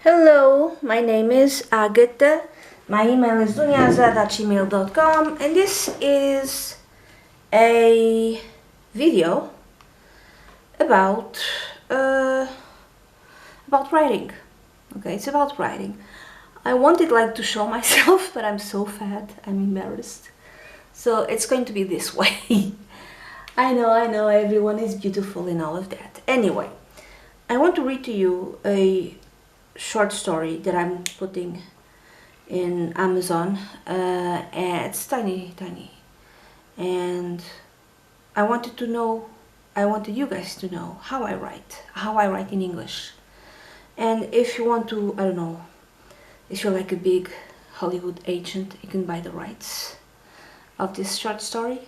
Hello, my name is Agatha. My email is dunyaza@gmail.com, and this is a video about writing. Okay, it's about writing. I wanted to show myself, but I'm so fat, I'm embarrassed. So it's going to be this way. I know, everyone is beautiful and all of that. Anyway, I want to read to you a short story that I'm putting in Amazon, and it's tiny, and I wanted you guys to know how I write in English. And if you want to, I don't know, if you're like a big Hollywood agent, you can buy the rights of this short story.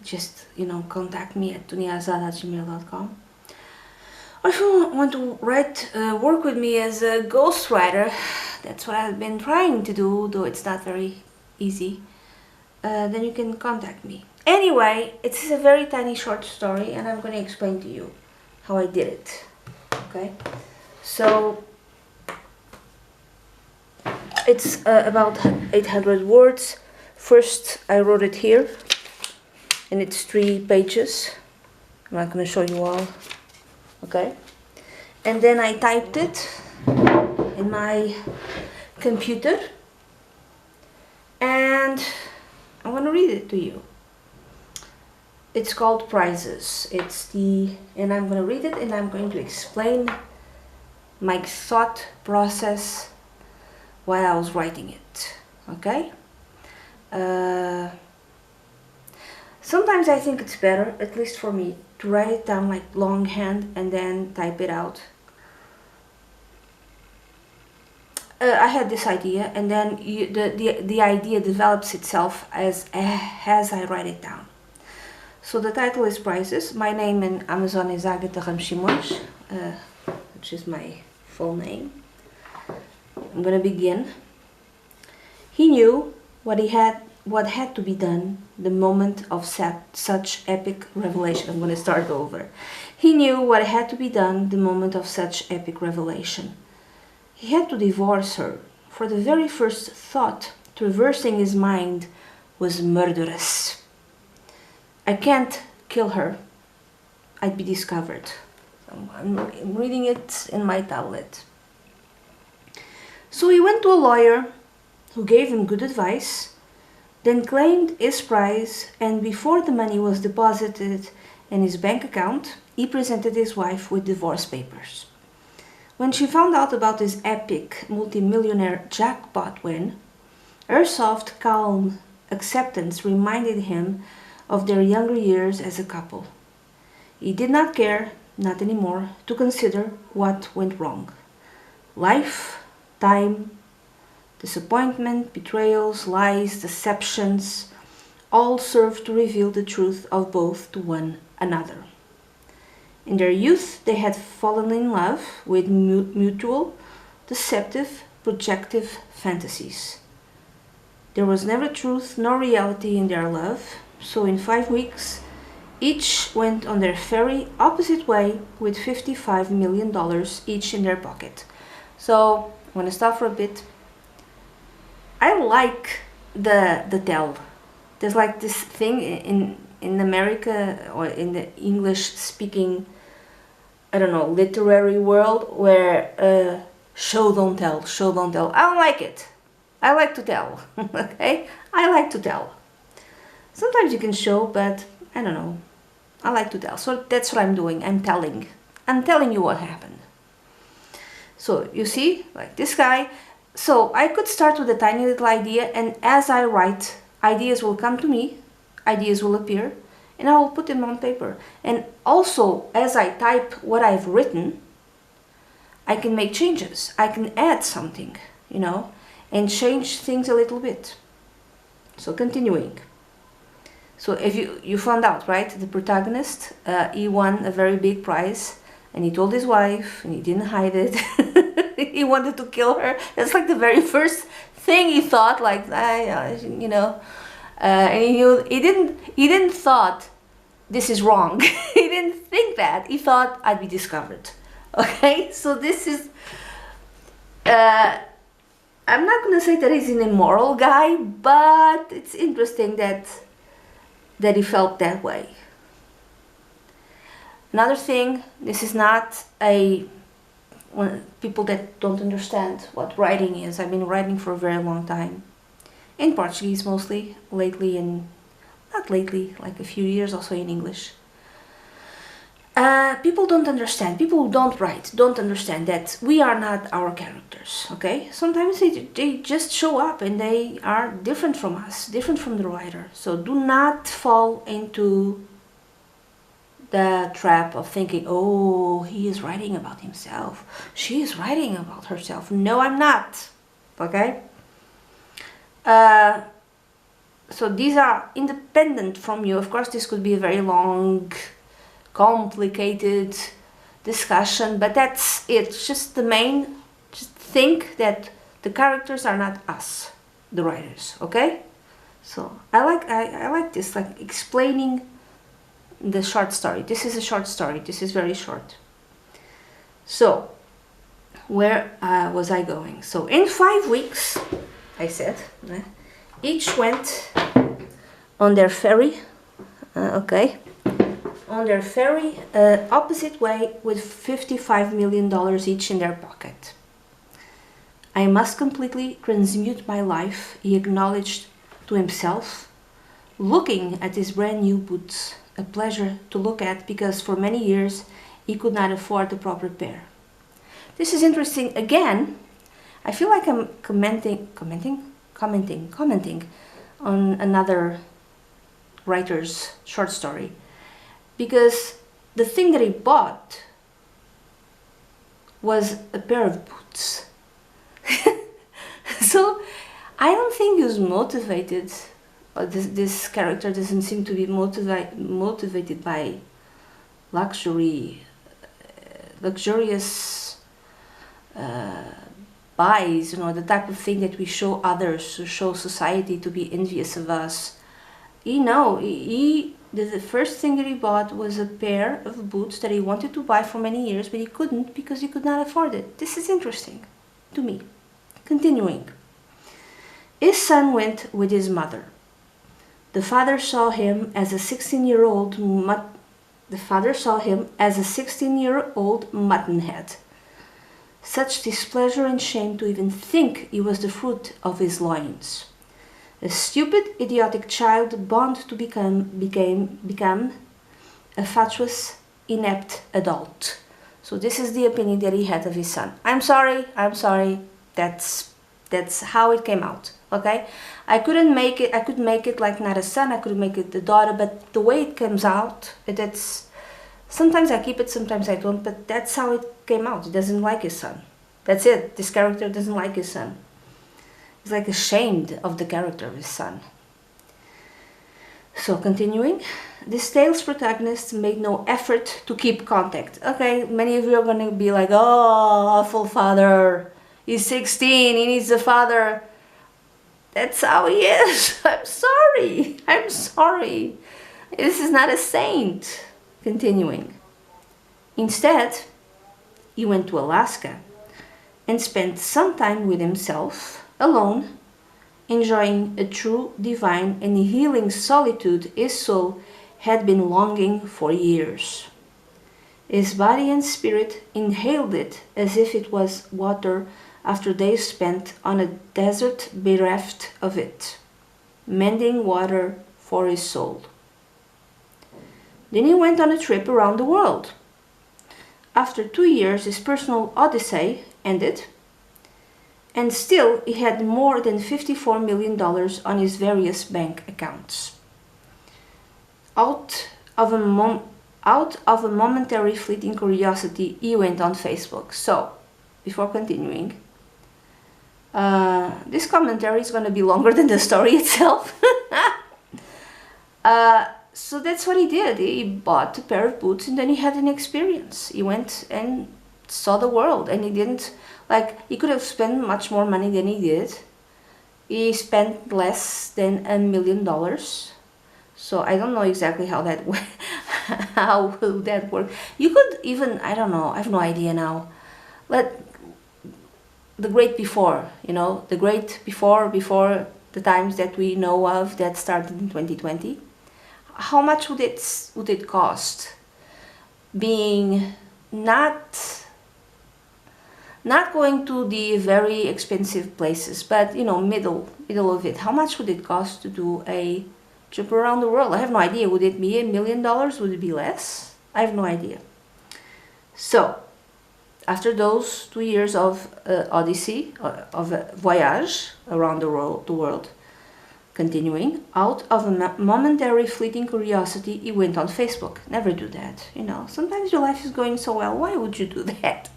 Just, contact me at dunyaza@gmail.com. Or if you want to work with me as a ghostwriter, that's what I've been trying to do, though it's not very easy, then you can contact me. Anyway, it's a very tiny short story, and I'm going to explain to you how I did it. Okay? So, it's about 800 words. First, I wrote it here, and it's 3 pages. I'm not going to show you all. Okay, and then I typed it in my computer, and I'm going to read it to you. It's called PRIZES. And I'm going to read it, and I'm going to explain my thought process while I was writing it. Okay? Sometimes I think it's better, at least for me, to write it down like longhand and then type it out. I had this idea, and then the idea develops itself as I write it down. So the title is PRIZES. My name in Amazon is Agatha Ramshimons, which is my full name. I'm gonna begin. He knew what had to be done the moment of such epic revelation. I'm going to start over. He knew what had to be done the moment of such epic revelation. He had to divorce her, for the very first thought traversing his mind was murderous. I can't kill her. I'd be discovered. I'm reading it in my tablet. So he went to a lawyer who gave him good advice, then claimed his prize, and before the money was deposited in his bank account, he presented his wife with divorce papers. When she found out about his epic multimillionaire jackpot win, her soft, calm acceptance reminded him of their younger years as a couple. He did not care, not anymore, to consider what went wrong. Life, time, disappointment, betrayals, lies, deceptions, all served to reveal the truth of both to one another. In their youth, they had fallen in love with mutual, deceptive, projective fantasies. There was never truth nor reality in their love, so in 5 weeks, each went on their very opposite way with $55 million each in their pocket. So, I'm going to stop for a bit. I like the tell. There's like this thing in America, or in the English speaking, I don't know, literary world, where show don't tell. I don't like it. I like to tell. Okay? I like to tell. Sometimes you can show, but I don't know. I like to tell. So that's what I'm doing. I'm telling you what happened. So you see, like this guy. So I could start with a tiny little idea, and as I write, ideas will come to me, ideas will appear, and I will put them on paper. And also, as I type what I've written, I can make changes. I can add something, and change things a little bit. So continuing. So if you found out, right, the protagonist, he won a very big prize, and he told his wife, and he didn't hide it. He wanted to kill her. That's like the very first thing he thought, and he didn't thought this is wrong. He didn't think that. He thought I'd be discovered. Okay, so this is I'm not gonna say that he's an immoral guy, but it's interesting that he felt that way. Another thing, this is not people that don't understand what writing is. I've been writing for a very long time, in Portuguese mostly, lately, and not lately, like a few years also in English. People don't understand, people who don't write don't understand that we are not our characters, okay? Sometimes they just show up and they are different from us, different from the writer. So do not fall into the trap of thinking, oh, he is writing about himself, she is writing about herself. No, I'm not, okay? So these are independent from you. Of course, this could be a very long, complicated discussion, but that's it. Just think that the characters are not us, the writers, okay? So I like this, like explaining the short story. This is a short story. This is very short. So where was I going? So in 5 weeks, I said, each went on their ferry, okay? On their ferry, opposite way, with $55 million each in their pocket. I must completely transmute my life, he acknowledged to himself, looking at his brand new boots, a pleasure to look at because for many years he could not afford the proper pair. This is interesting. Again, I feel like I'm commenting on another writer's short story. Because the thing that he bought was a pair of boots. So I don't think he was motivated. This character doesn't seem to be motivated by luxurious buys, you know, the type of thing that we show others, to show society to be envious of us. The first thing that he bought was a pair of boots that he wanted to buy for many years, but he couldn't because he could not afford it. This is interesting to me. Continuing. His son went with his mother. The father saw him as a 16-year-old muttonhead. Such displeasure and shame to even think he was the fruit of his loins. A stupid, idiotic child born to become a fatuous, inept adult. So this is the opinion that he had of his son. I'm sorry. That's how it came out. Okay, I couldn't make it. I could make it like not a son. I could make it the daughter. But the way it comes out, that's sometimes I keep it, sometimes I don't. But that's how it came out. He doesn't like his son. That's it. This character doesn't like his son. He's like ashamed of the character of his son. So continuing, this tale's protagonist made no effort to keep contact. Okay, many of you are going to be like, oh, awful father. He's 16, he needs a father. That's how he is. I'm sorry. This is not a saint. Continuing. Instead, he went to Alaska and spent some time with himself, alone, enjoying a true, divine and healing solitude his soul had been longing for years. His body and spirit inhaled it as if it was water after days spent on a desert bereft of it, mending water for his soul. Then he went on a trip around the world. After 2 years, his personal odyssey ended, and still he had more than $54 million on his various bank accounts. Out of a momentary fleeting curiosity, he went on Facebook. So, before continuing, this commentary is going to be longer than the story itself. So that's what he did. He bought a pair of boots and then he had an experience. He went and saw the world, and he didn't, he could have spent much more money than he did. He spent less than $1 million. So I don't know exactly how that how will that work. You could even, I don't know, I have no idea now. the great before, you know, the great before the times that we know of that started in 2020. How much would it cost being not going to the very expensive places, but you know, middle of it? How much would it cost to do a trip around the world? I have no idea. Would it be $1 million? Would it be less? I have no idea. So after those 2 years of odyssey, of a voyage around the world, continuing, out of a momentary fleeting curiosity, he went on Facebook. Never do that, you know. Sometimes your life is going so well, why would you do that?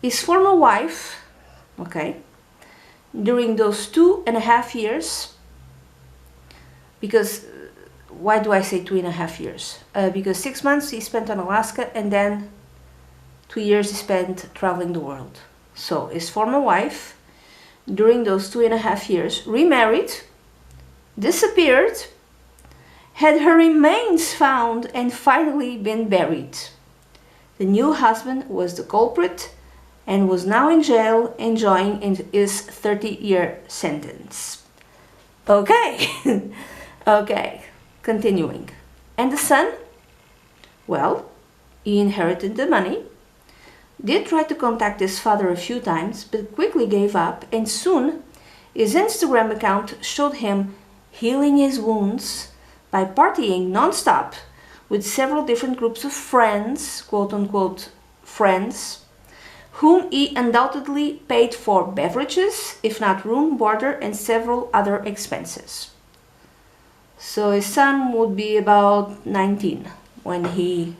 His former wife, okay, during those 2.5 years, because, why do I say 2.5 years? Because 6 months he spent on Alaska, and then 2 years he spent traveling the world. So his former wife, during those 2.5 years, remarried, disappeared, had her remains found, and finally been buried. The new husband was the culprit and was now in jail enjoying his 30-year sentence. Okay, okay, continuing. And the son? Well, he inherited the money, did try to contact his father a few times, but quickly gave up, and soon his Instagram account showed him healing his wounds by partying non-stop with several different groups of friends, quote-unquote friends, whom he undoubtedly paid for beverages, if not room, boarder, and several other expenses. So his son would be about 19 when he...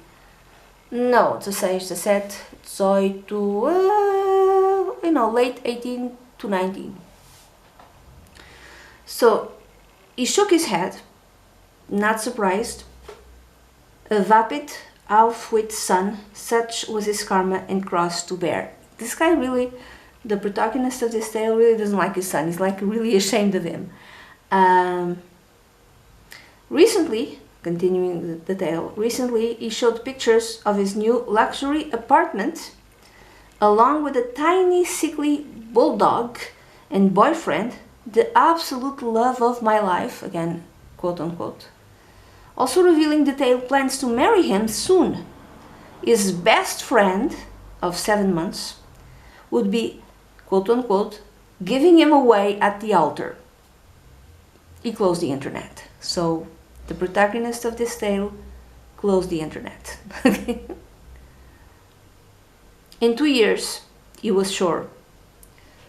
No, 16, 17, 18, you know, late 18 to 19. So he shook his head, not surprised. A vapid, half-wit son, such was his karma and cross to bear. This guy really, the protagonist of this tale, really doesn't like his son. He's like really ashamed of him. Recently, continuing the tale, recently he showed pictures of his new luxury apartment along with a tiny sickly bulldog and boyfriend, the absolute love of my life, again quote unquote, also revealing detailed plans to marry him soon. His best friend of 7 months would be quote unquote giving him away at the altar. He closed the internet. So the protagonist of this tale closed the internet. In 2 years, he was sure.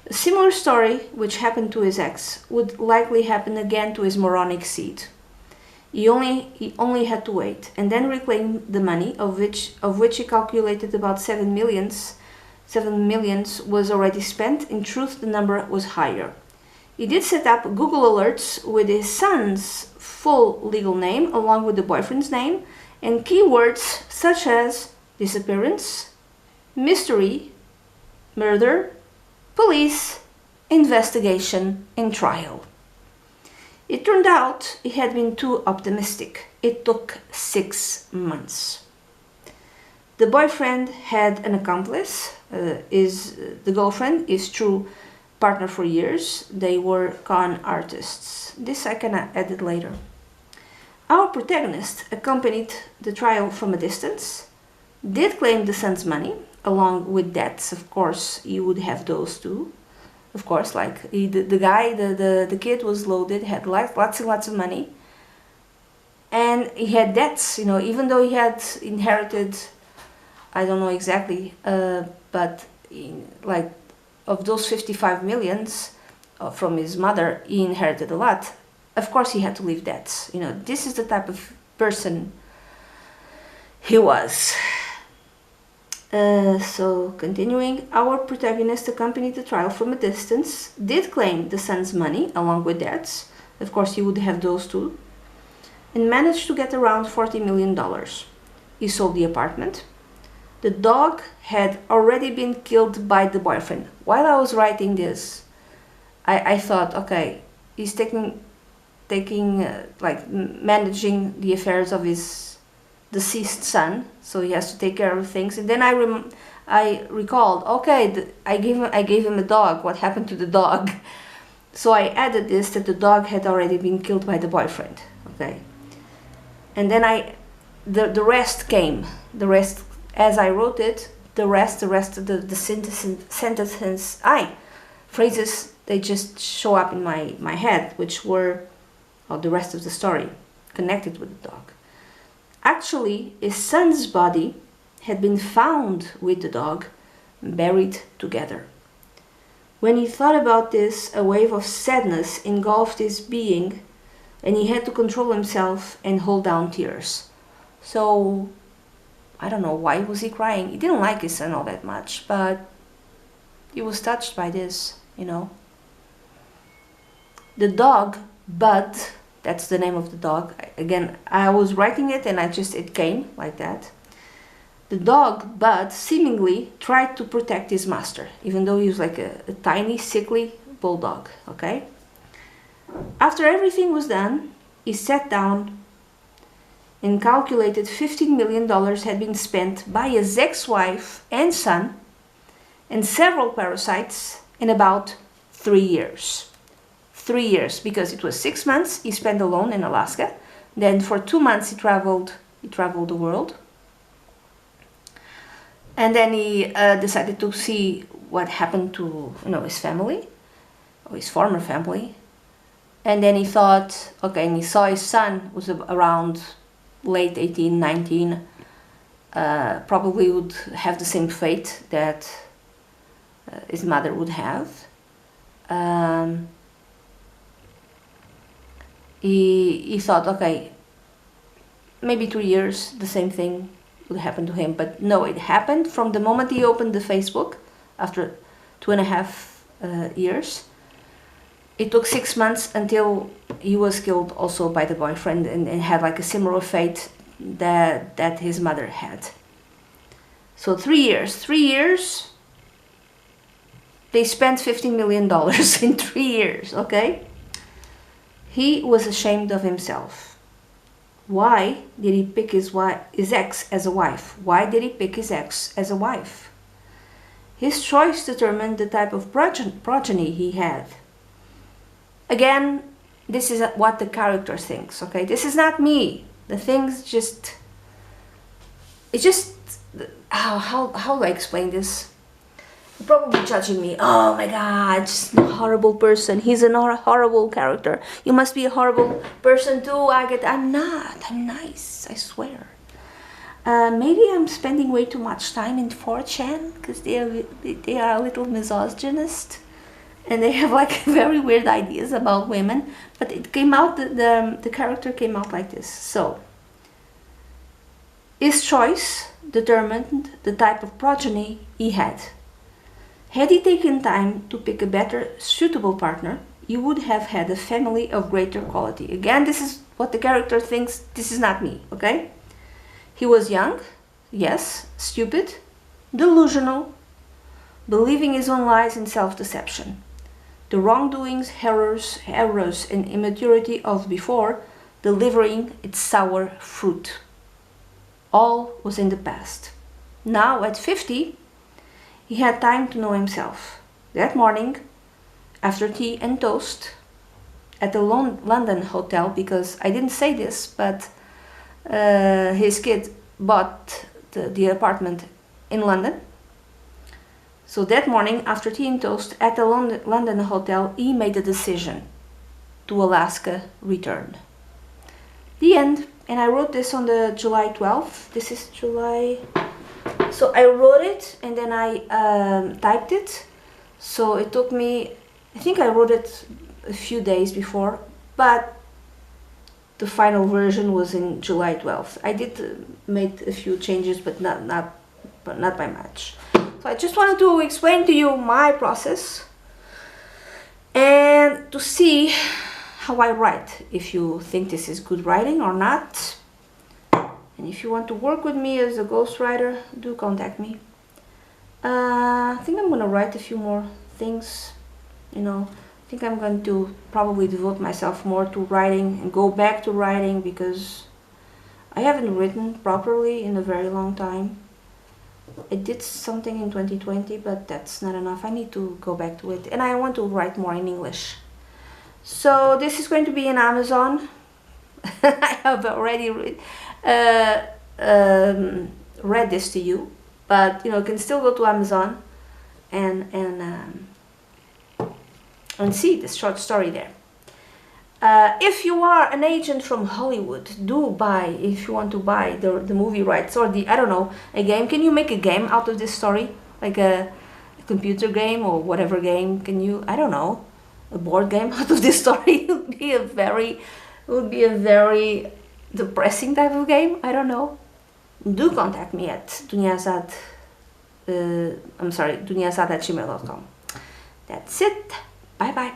A similar story, which happened to his ex, would likely happen again to his moronic seed. He only had to wait, and then reclaim the money, of which he calculated about 7 millions was already spent. In truth, the number was higher. He did set up Google alerts with his son's full legal name along with the boyfriend's name and keywords such as disappearance, mystery, murder, police, investigation, and trial. It turned out he had been too optimistic. It took 6 months. The boyfriend had an accomplice, the girlfriend, his true partner for years. They were con artists. This I can edit later. Our protagonist accompanied the trial from a distance, did claim the son's money, along with debts. Of course, you would have those too. Of course, like the kid was loaded, had lots and lots of money, and he had debts. You know, even though he had inherited, I don't know exactly, but like of those 55 millions from his mother, he inherited a lot. Of course, he had to leave debts. You know, this is the type of person he was. So, continuing, our protagonist accompanied the trial from a distance, did claim the son's money along with debts. Of course, he would have those too. And managed to get around $40 million. He sold the apartment. The dog had already been killed by the boyfriend. While I was writing this, I thought, okay, he's managing the affairs of his deceased son, so he has to take care of things. And then I recalled, okay, I gave him a dog. What happened to the dog? So I added this, that the dog had already been killed by the boyfriend. Okay, and then the rest came. The rest, as I wrote it, the rest of the sentences, phrases, they just show up in my head, which were the rest of the story connected with the dog. Actually, his son's body had been found with the dog, buried together. When he thought about this, a wave of sadness engulfed his being, and he had to control himself and hold down tears. So, I don't know, why was he crying? He didn't like his son all that much, but he was touched by this, you know. The dog, Bud, that's the name of the dog. Again, I was writing it and it came like that. The dog, Bud, seemingly tried to protect his master, even though he was like a tiny, sickly bulldog, okay? After everything was done, he sat down and calculated $15 million had been spent by his ex-wife and son and several parasites in about 3 years. 3 years, because it was 6 months he spent alone in Alaska. Then for 2 months he traveled the world. And then he decided to see what happened to his family, or his former family. And then he thought, okay, and he saw his son was around late 18, 19, probably would have the same fate that his mother would have. He thought, okay, maybe 2 years, the same thing would happen to him. But no, it happened from the moment he opened the Facebook, after 2.5 years. It took 6 months until he was killed also by the boyfriend and had like a similar fate that his mother had. So 3 years. 3 years, they spent $15 million in 3 years, okay? He was ashamed of himself. Why did he pick his ex as a wife? Why did he pick his ex as a wife? His choice determined the type of progeny he had. Again, this is what the character thinks, okay? This is not me. The things just... It's just... How do I explain this? You're probably judging me. Oh my God, just a horrible person. He's a horrible character. You must be a horrible person too, Agatha. I'm not. I'm nice, I swear. Maybe I'm spending way too much time in 4chan because they are a little misogynist. And they have like very weird ideas about women. But it came out, the character came out like this. So, his choice determined the type of progeny he had. Had he taken time to pick a better suitable partner, he would have had a family of greater quality. Again, this is what the character thinks. This is not me, okay? He was young, yes, stupid, delusional, believing his own lies and self-deception. The wrongdoings, errors, and immaturity of before, delivering its sour fruit. All was in the past. Now, at 50, he had time to know himself. That morning, after tea and toast, at the London hotel, because I didn't say this, but his kid bought the apartment in London. So that morning, after tea and toast, at the London hotel, he made a decision to Alaska return. The end. And I wrote this on the July 12th. This is July... So I wrote it and then I typed it. So it took me... I think I wrote it a few days before, but the final version was in July 12th. I did make a few changes, but not by much. So I just wanted to explain to you my process and to see how I write, if you think this is good writing or not. And if you want to work with me as a ghostwriter, do contact me. I think I'm gonna write a few more things, I think I'm going to probably devote myself more to writing and go back to writing, because I haven't written properly in a very long time. I did something in 2020, but that's not enough. I need to go back to it, and I want to write more in English. So this is going to be in Amazon. I have already read this to you, but you can still go to Amazon and see this short story there. If you are an agent from Hollywood, do buy, if you want to buy the movie rights or I don't know, a game. Can you make a game out of this story? Like a computer game or whatever game? Can you, I don't know, a board game out of this story? It would be a very depressing type of game. I don't know. Do contact me at dunyazad@gmail.com. That's it. Bye bye.